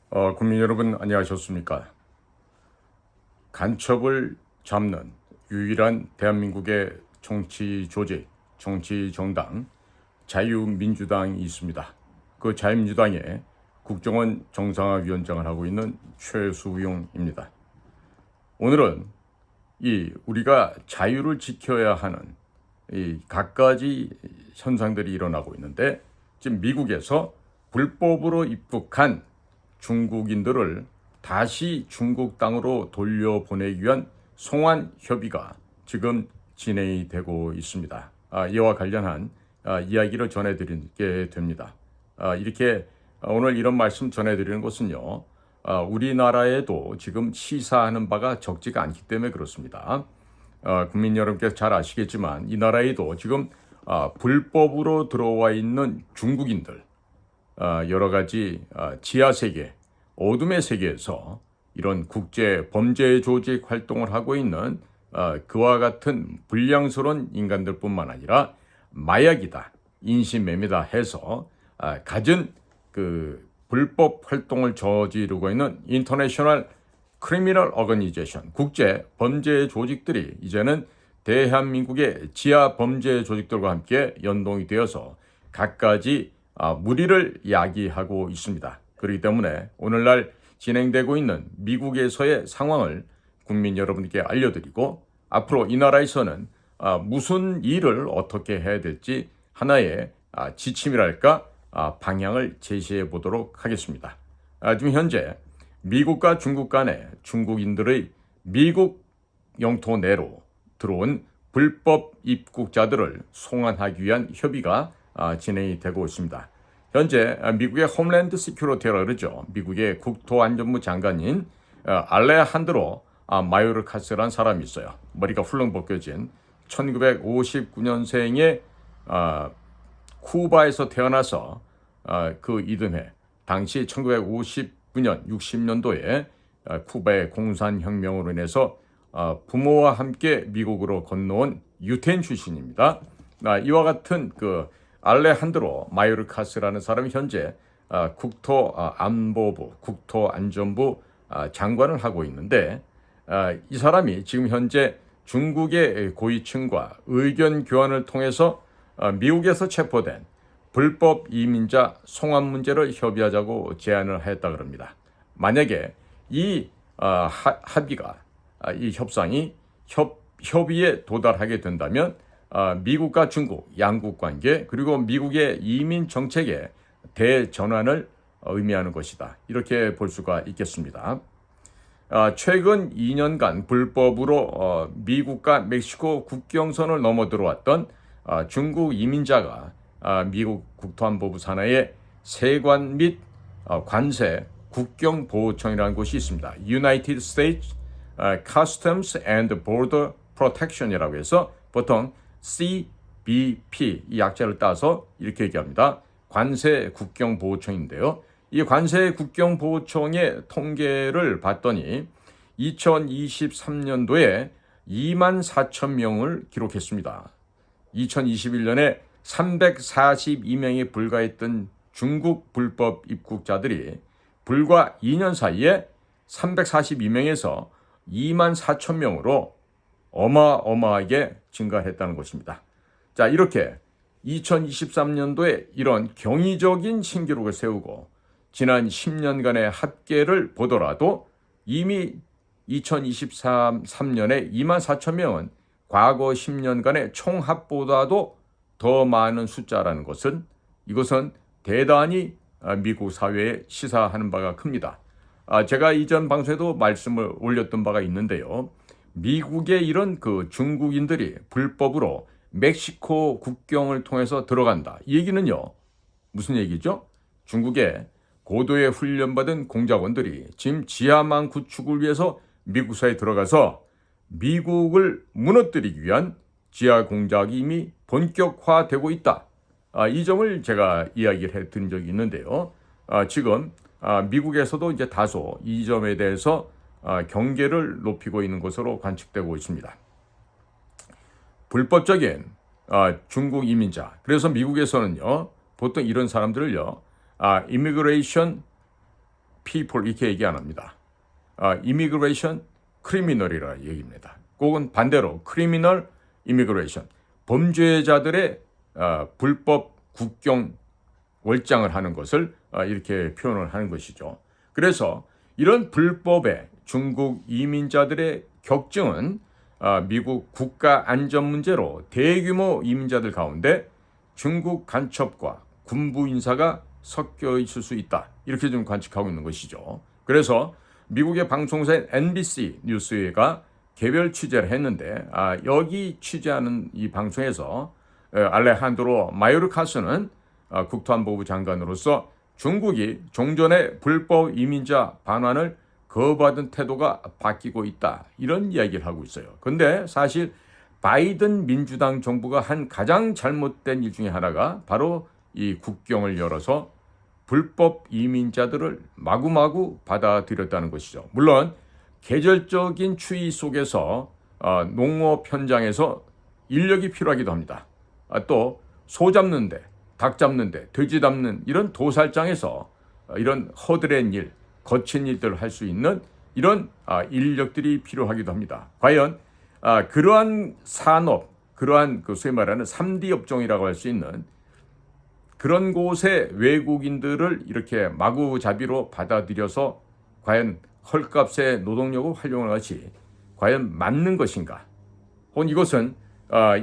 국민 여러분 안녕하셨습니까? 간첩을 잡는 유일한 대한민국의 정치 조직, 정치 정당, 자유민주당이 있습니다. 그 자유민주당의 국정원 정상화위원장을 하고 있는 최수용입니다. 오늘은 우리가 자유를 지켜야 하는 갖가지 현상들이 일어나고 있는데, 지금 미국에서 불법으로 입국한 중국인들을 다시 중국 땅으로 돌려보내기 위한 송환 협의가 지금 진행이 되고 있습니다. 이와 관련한 이야기를 전해드리게 됩니다. 이렇게 오늘 이런 말씀 전해드리는 것은요, 우리나라에도 지금 시사하는 바가 적지가 않기 때문에 그렇습니다. 국민 여러분께서 잘 아시겠지만 이 나라에도 지금 불법으로 들어와 있는 중국인들, 여러 가지 지하 세계, 어둠의 세계에서 이런 국제 범죄 조직 활동을 하고 있는 그와 같은 불량스러운 인간들뿐만 아니라 마약이다, 인신매매다 해서 갖은 그 불법 활동을 저지르고 있는 인터내셔널 크리미널 어거니제이션, 국제 범죄 조직들이 이제는 대한민국의 지하 범죄 조직들과 함께 연동이 되어서 갖가지 무리를 야기하고 있습니다. 그렇기 때문에 오늘날 진행되고 있는 미국에서의 상황을 국민 여러분께 알려드리고, 앞으로 이 나라에서는 무슨 일을 어떻게 해야 될지 하나의 지침이랄까 방향을 제시해 보도록 하겠습니다. 지금 현재 미국과 중국 간에 중국인들의 미국 영토 내로 들어온 불법 입국자들을 송환하기 위한 협의가 진행이 되고 있습니다. 현재 미국의 홈랜드 시큐리티라고 그러죠. 미국의 국토안전부 장관인 알레한드로 마요르카스라는 사람이 있어요. 머리가 훌렁 벗겨진 1959년생의 쿠바에서 태어나서 그 이듬해 당시 1959년 60년도에 쿠바의 공산혁명으로 인해서 부모와 함께 미국으로 건너온 유태인 출신입니다. 이와 같은 그 알레한드로 마요르카스라는 사람이 현재 국토안보부, 국토안전부 장관을 하고 있는데, 이 사람이 지금 현재 중국의 고위층과 의견 교환을 통해서 미국에서 체포된 불법 이민자 송환 문제를 협의하자고 제안을 했다 그럽니다. 만약에 이 합의가, 이 협상이 협의에 도달하게 된다면 미국과 중국 양국 관계, 그리고 미국의 이민 정책의 대전환을 의미하는 것이다, 이렇게 볼 수가 있겠습니다. 최근 2년간 불법으로 미국과 멕시코 국경선을 넘어 들어왔던 중국 이민자가 미국 국토안보부 산하의 세관 및 관세 국경보호청이라는 곳이 있습니다. United States Customs and Border Protection이라고 해서 보통 CBP 이 약자를 따서 이렇게 얘기합니다. 관세 국경보호청인데요. 이 관세 국경보호청의 통계를 봤더니 2023년도에 2만 4천 명을 기록했습니다. 2021년에 342명에 불과했던 중국 불법 입국자들이 불과 2년 사이에 342명에서 2만 4천 명으로 어마어마하게 증가했다는 것입니다. 자, 이렇게 2023년도에 이런 경이적인 신기록을 세우고 지난 10년간의 합계를 보더라도 이미 2023년에 2만 4천 명은 과거 10년간의 총합보다도 더 많은 숫자라는 것은, 이것은 대단히 미국 사회에 시사하는 바가 큽니다. 제가 이전 방송에도 말씀을 올렸던 바가 있는데요. 미국의 이런 그 중국인들이 불법으로 멕시코 국경을 통해서 들어간다, 이 얘기는요, 무슨 얘기죠? 중국의 고도의 훈련받은 공작원들이 지금 지하망 구축을 위해서 미국사에 들어가서 미국을 무너뜨리기 위한 지하 공작이 이미 본격화되고 있다. 이 점을 제가 이야기를 해드린 적이 있는데요. 지금 미국에서도 이제 다소 이 점에 대해서 경계를 높이고 있는 것으로 관측되고 있습니다. 불법적인 중국 이민자, 그래서 미국에서는요, 보통 이런 사람들을요, Immigration people 이렇게 얘기 안 합니다. immigration criminal이라 얘기입니다. 혹은 반대로 criminal immigration, 범죄자들의 불법 국경 월장을 하는 것을 이렇게 표현을 하는 것이죠. 그래서 이런 불법의 중국 이민자들의 격증은 미국 국가 안전 문제로 대규모 이민자들 가운데 중국 간첩과 군부 인사가 섞여 있을 수 있다. 이렇게 좀 관측하고 있는 것이죠. 그래서 미국의 방송사인 NBC 뉴스가 개별 취재를 했는데 여기 취재하는 이 방송에서 알레한드로 마요르카스는 국토안보부 장관으로서 중국이 종전의 불법 이민자 반환을 거부하던 태도가 바뀌고 있다. 이런 이야기를 하고 있어요. 그런데 사실 바이든 민주당 정부가 한 가장 잘못된 일 중에 하나가 바로 이 국경을 열어서 불법 이민자들을 마구마구 받아들였다는 것이죠. 물론 계절적인 추위 속에서 농업 현장에서 인력이 필요하기도 합니다. 또 소 잡는데, 닭 잡는데, 돼지 잡는 이런 도살장에서 이런 허드렛 일, 거친 일들을 할 수 있는 이런 인력들이 필요하기도 합니다. 과연 그러한 산업, 그러한 소위 말하는 3D 업종이라고 할 수 있는 그런 곳에 외국인들을 이렇게 마구잡이로 받아들여서 과연 헐값의 노동력을 활용하는 것이 과연 맞는 것인가? 혹은 이것은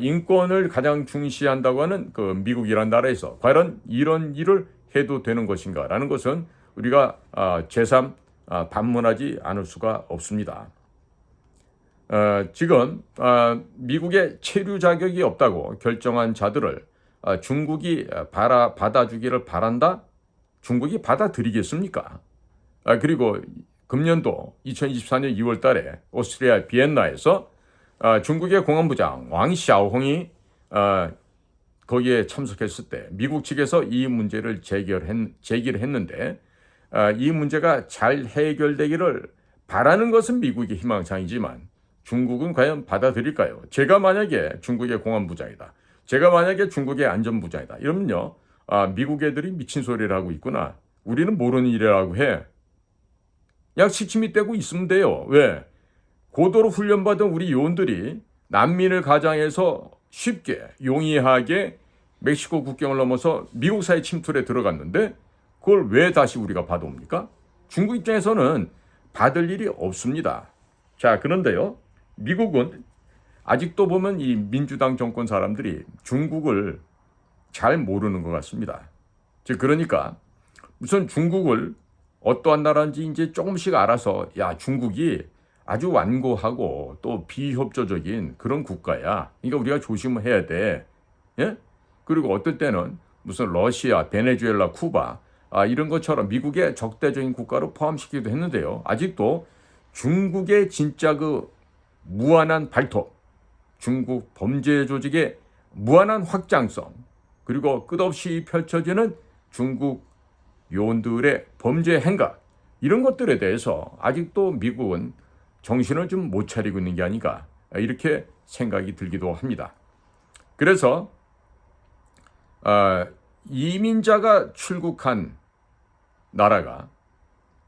인권을 가장 중시한다고 하는 그 미국이라는 나라에서 과연 이런 일을 해도 되는 것인가라는 것은 우리가 제3 반문하지 않을 수가 없습니다. 지금 미국의 체류 자격이 없다고 결정한 자들을 중국이 받아주기를 바란다? 중국이 받아들이겠습니까? 그리고 금년도 2024년 2월 달에 오스트리아 비엔나에서 중국의 공안부장 왕샤오홍이 거기에 참석했을 때 미국 측에서 이 문제를 제기를 했는데 이 문제가 잘 해결되기를 바라는 것은 미국의 희망사항이지만 중국은 과연 받아들일까요? 제가 만약에 중국의 공안부장이다. 제가 만약에 중국의 안전부장이다. 이러면요. 미국 애들이 미친 소리를 하고 있구나. 우리는 모르는 일이라고 해. 그냥 시침이 떼고 있으면 돼요. 왜? 고도로 훈련받은 우리 요원들이 난민을 가장해서 쉽게 용이하게 멕시코 국경을 넘어서 미국사회 침투에 들어갔는데 그걸 왜 다시 우리가 받아옵니까? 중국 입장에서는 받을 일이 없습니다. 자, 그런데요. 미국은 아직도 보면 이 민주당 정권 사람들이 중국을 잘 모르는 것 같습니다. 즉 그러니까 우선 중국을 어떠한 나라인지 이제 조금씩 알아서 야 중국이 아주 완고하고 또 비협조적인 그런 국가야. 그러니까 우리가 조심을 해야 돼. 예? 그리고 어떨 때는 무슨 러시아, 베네수엘라, 쿠바 이런 것처럼 미국의 적대적인 국가로 포함시키기도 했는데요. 아직도 중국의 진짜 그 무한한 발톱, 중국 범죄 조직의 무한한 확장성, 그리고 끝없이 펼쳐지는 중국 요원들의 범죄 행각 이런 것들에 대해서 아직도 미국은 정신을 좀 못 차리고 있는 게 아닌가 이렇게 생각이 들기도 합니다. 그래서 이민자가 출국한 나라가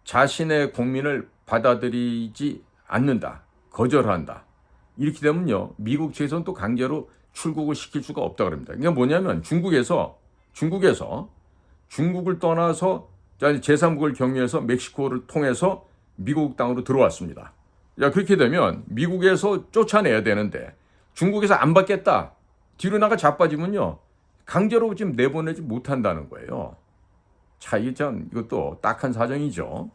자신의 국민을 받아들이지 않는다, 거절한다. 이렇게 되면요, 미국 측에서는 또 강제로 출국을 시킬 수가 없다고 합니다. 그러니까 뭐냐면 중국에서 중국을 떠나서 제3국을 경유해서 멕시코를 통해서 미국 땅으로 들어왔습니다. 야, 그렇게 되면 미국에서 쫓아내야 되는데 중국에서 안 받겠다. 뒤로 나가 자빠지면요. 강제로 지금 내보내지 못한다는 거예요. 자, 이것도 딱한 사정이죠.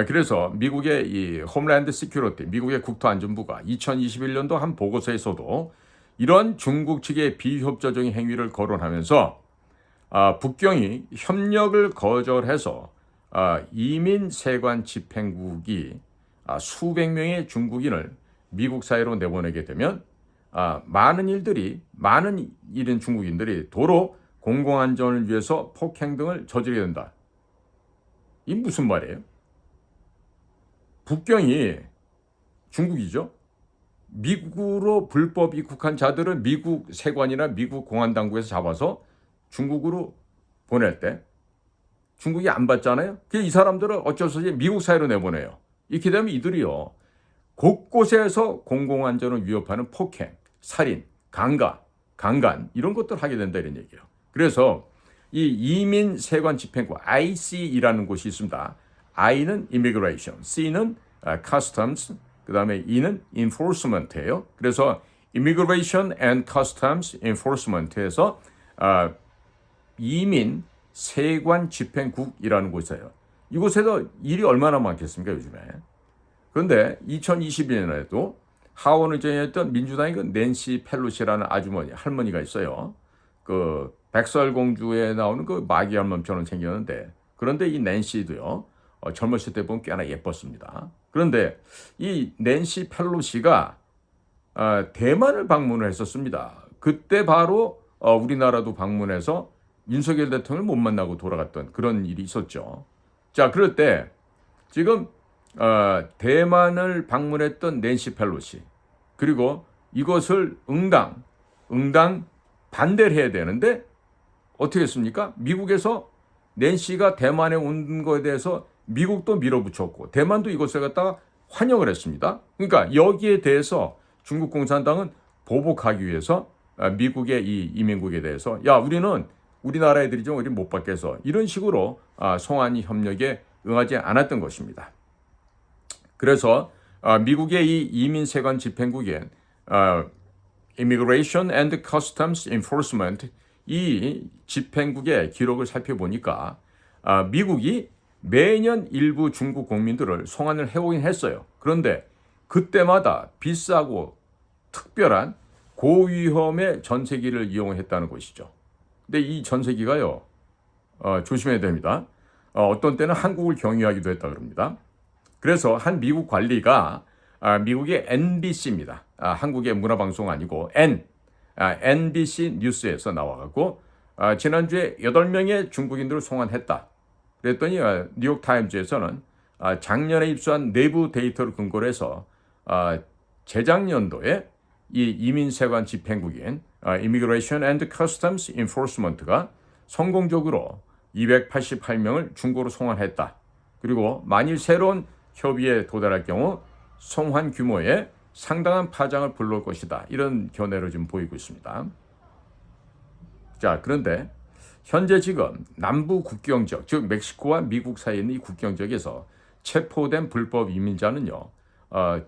그래서 미국의 이 홈랜드 시큐리티, 미국의 국토안전부가 2021년도 한 보고서에서도 이런 중국 측의 비협조적인 행위를 거론하면서 북경이 협력을 거절해서 이민 세관 집행국이 수백 명의 중국인을 미국 사회로 내보내게 되면 많은 일인 중국인들이 도로 공공안전을 위해서 폭행 등을 저지르게 된다. 이 무슨 말이에요? 북경이 중국이죠. 미국으로 불법 입국한 자들을 미국 세관이나 미국 공안당국에서 잡아서 중국으로 보낼 때 중국이 안 받잖아요. 이 사람들을 어쩔 수 없이 미국 사회로 내보내요. 이렇게 되면 이들이요, 곳곳에서 공공안전을 위협하는 폭행, 살인, 강간 이런 것들을 하게 된다 이런 얘기예요. 그래서 이 이민 세관 집행국 IC이라는 곳이 있습니다. I는 immigration, C는 customs, 그다음에 E는 enforcement예요. 그래서 immigration and customs enforcement에서 이민 세관 집행국이라는 곳이에요. 이곳에서 일이 얼마나 많겠습니까, 요즘에. 그런데 2021년에도 하원을 지냈던 민주당의 그 낸시 펠로시라는 할머니가 있어요. 그 백설공주에 나오는 그 마귀 할멈처럼 생겼는데, 그런데 이 낸시도요, 젊었을 때 보면 꽤나 예뻤습니다. 그런데 이 낸시 펠로시가 대만을 방문을 했었습니다. 그때 바로 우리나라도 방문해서 윤석열 대통령을 못 만나고 돌아갔던 그런 일이 있었죠. 자, 그럴 때 지금 대만을 방문했던 낸시 펠로시, 그리고 이것을 응당 반대를 해야 되는데 어떻게 했습니까? 미국에서 낸시가 대만에 온 거에 대해서 미국도 밀어붙였고 대만도 이것을 갖다가 환영을 했습니다. 그러니까 여기에 대해서 중국 공산당은 보복하기 위해서 미국의 이 이민국에 대해서 우리는 우리나라 애들이 좀 우리 못 받겠어, 이런 식으로 송환 협력에 응하지 않았던 것입니다. 그래서 미국의 이 이민 세관 집행국인 Immigration and Customs Enforcement, 이 집행국의 기록을 살펴보니까 미국이 매년 일부 중국 국민들을 송환을 해오긴 했어요. 그런데 그때마다 비싸고 특별한 고위험의 전세기를 이용했다는 것이죠. 근데 이 전세기가요, 조심해야 됩니다. 어떤 때는 한국을 경유하기도 했다 그럽니다. 그래서 한 미국 관리가 미국의 NBC입니다. 한국의 문화방송 아니고 NBC 뉴스에서 나와갖고 지난주에 8명의 중국인들을 송환했다. 그랬더니 뉴욕타임즈에서는 작년에 입수한 내부 데이터를 근거로 해서 재작년도에 이 이민세관 집행국인 Immigration and Customs Enforcement가 성공적으로 288명을 중국으로 송환했다. 그리고 만일 새로운 협의에 도달할 경우 송환 규모에 상당한 파장을 불러올 것이다. 이런 견해를 지금 보이고 있습니다. 자, 그런데 현재 지금 남부 국경 지역, 즉 멕시코와 미국 사이에 있는 이 국경 지역에서 체포된 불법 이민자는요,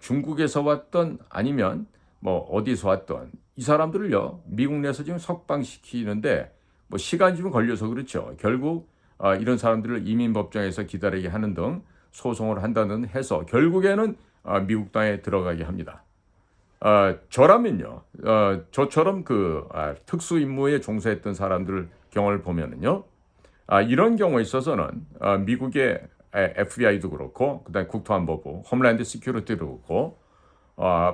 중국에서 왔던 아니면 뭐 어디서 왔던 이 사람들을요, 미국 내에서 지금 석방시키는데 뭐 시간이 좀 걸려서 그렇죠. 결국 이런 사람들을 이민법정에서 기다리게 하는 등 소송을 한다는 해서 결국에는 미국 땅에 들어가게 합니다. 저라면요, 저처럼 특수 임무에 종사했던 사람들 경험을 보면은요, 이런 경우에 있어서는 미국의 FBI도 그렇고, 그다음에 국토안보부, 홈랜드 시큐리티도 그렇고,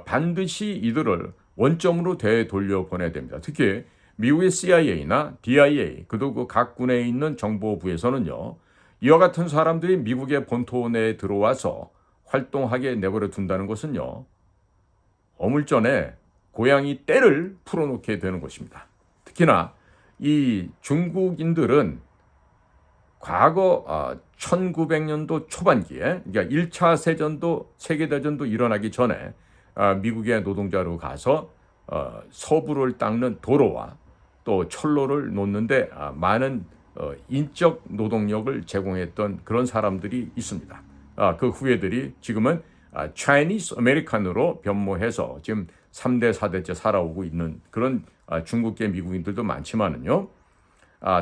반드시 이들을 원점으로 되돌려 보내야 됩니다. 특히 미국의 CIA나 DIA, 그리고 각 군에 있는 정보부에서는요, 이와 같은 사람들이 미국의 본토 내에 들어와서 활동하게 내버려 둔다는 것은요, 어물전에 고양이 떼를 풀어놓게 되는 것입니다. 특히나 이 중국인들은 과거 1900년도 초반기에, 그러니까 1차 세계대전도 일어나기 전에 미국의 노동자로 가서 서부를 닦는 도로와 또 철로를 놓는데 많은 인적 노동력을 제공했던 그런 사람들이 있습니다. 그 후예들이 지금은 Chinese American으로 변모해서 지금 3대, 4대째 살아오고 있는 그런 중국계 미국인들도 많지만은요,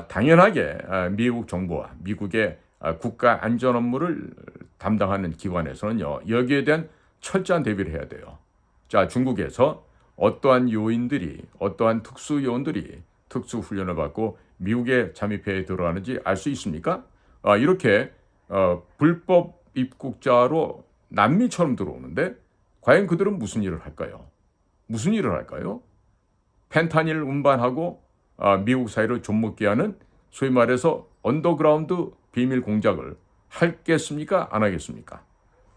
당연하게 미국 정부와 미국의 국가 안전 업무를 담당하는 기관에서는요, 여기에 대한 철저한 대비를 해야 돼요. 자, 중국에서 어떠한 특수 요원들이 특수 훈련을 받고 미국에 잠입해 들어가는지 알 수 있습니까? 이렇게 불법 입국자로 난민처럼 들어오는데 과연 그들은 무슨 일을 할까요? 펜타닐 운반하고 미국 사회를 좀먹게 하는 소위 말해서 언더그라운드 비밀 공작을 하겠습니까? 안 하겠습니까?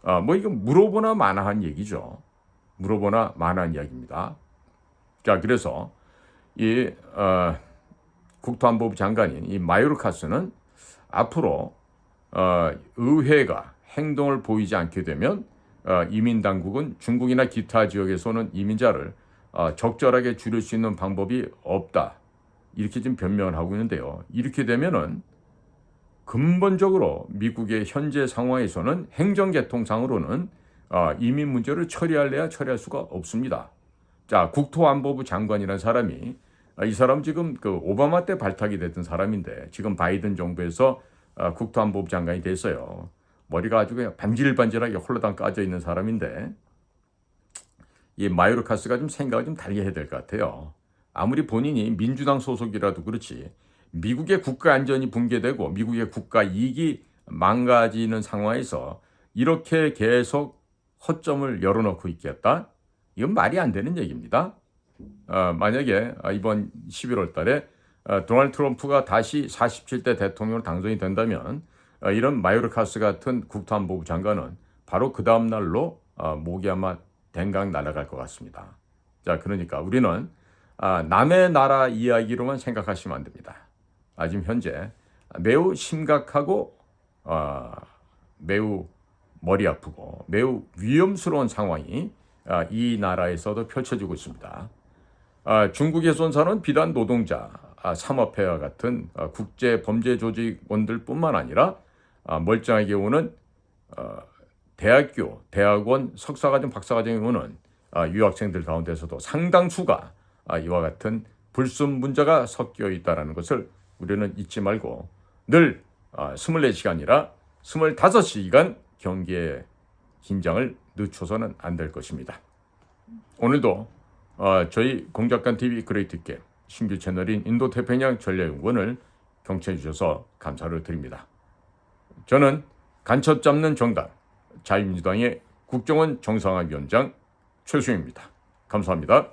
이거 물어보나 마나한 얘기죠. 물어보나 마나한 이야기입니다. 자, 그래서 이 국토안보부 장관인 이 마요르카스는 앞으로 의회가 행동을 보이지 않게 되면 이민 당국은 중국이나 기타 지역에서는 이민자를 적절하게 줄일 수 있는 방법이 없다. 이렇게 지금 변명을 하고 있는데요. 이렇게 되면은 근본적으로 미국의 현재 상황에서는 행정계통상으로는 이민 문제를 처리할래야 처리할 수가 없습니다. 자, 국토안보부 장관이라는 사람이 이 사람 지금 그 오바마 때 발탁이 됐던 사람인데 지금 바이든 정부에서 국토안보부 장관이 됐어요. 머리가 아주 그냥 반질반질하게 홀라당 까져 있는 사람인데 이 마요르카스가 좀 생각을 좀 달리 해야 될 것 같아요. 아무리 본인이 민주당 소속이라도 그렇지 미국의 국가 안전이 붕괴되고 미국의 국가 이익이 망가지는 상황에서 이렇게 계속 허점을 열어놓고 있겠다? 이건 말이 안 되는 얘기입니다. 만약에 이번 11월 달에 도널드 트럼프가 다시 47대 대통령으로 당선이 된다면 이런 마요르카스 같은 국토안보부 장관은 바로 그 다음 날로 목이 아마 댕강 날아갈 것 같습니다. 자, 그러니까 우리는 남의 나라 이야기로만 생각하시면 안 됩니다. 지금 현재 매우 심각하고 매우 머리 아프고 매우 위험스러운 상황이 이 나라에서도 펼쳐지고 있습니다. 중국에서 온 사람은 비단 노동자, 산업회와 같은 국제 범죄 조직원들 뿐만 아니라 멀쩡하게 오는 대학교, 대학원, 석사과정, 박사과정에 오는 유학생들 가운데서도 상당수가 이와 같은 불순물자가 섞여 있다는 것을 우리는 잊지 말고 늘 24시간이라 25시간 경계의 긴장을 늦춰서는 안 될 것입니다. 오늘도 저희 공작관TV 그레이트게 신규 채널인 인도태평양 전략연구원을 경청해 주셔서 감사를 드립니다. 저는 간첩 잡는 정당 자유민주당의 국정원 정상화위원장 최수영입니다. 감사합니다.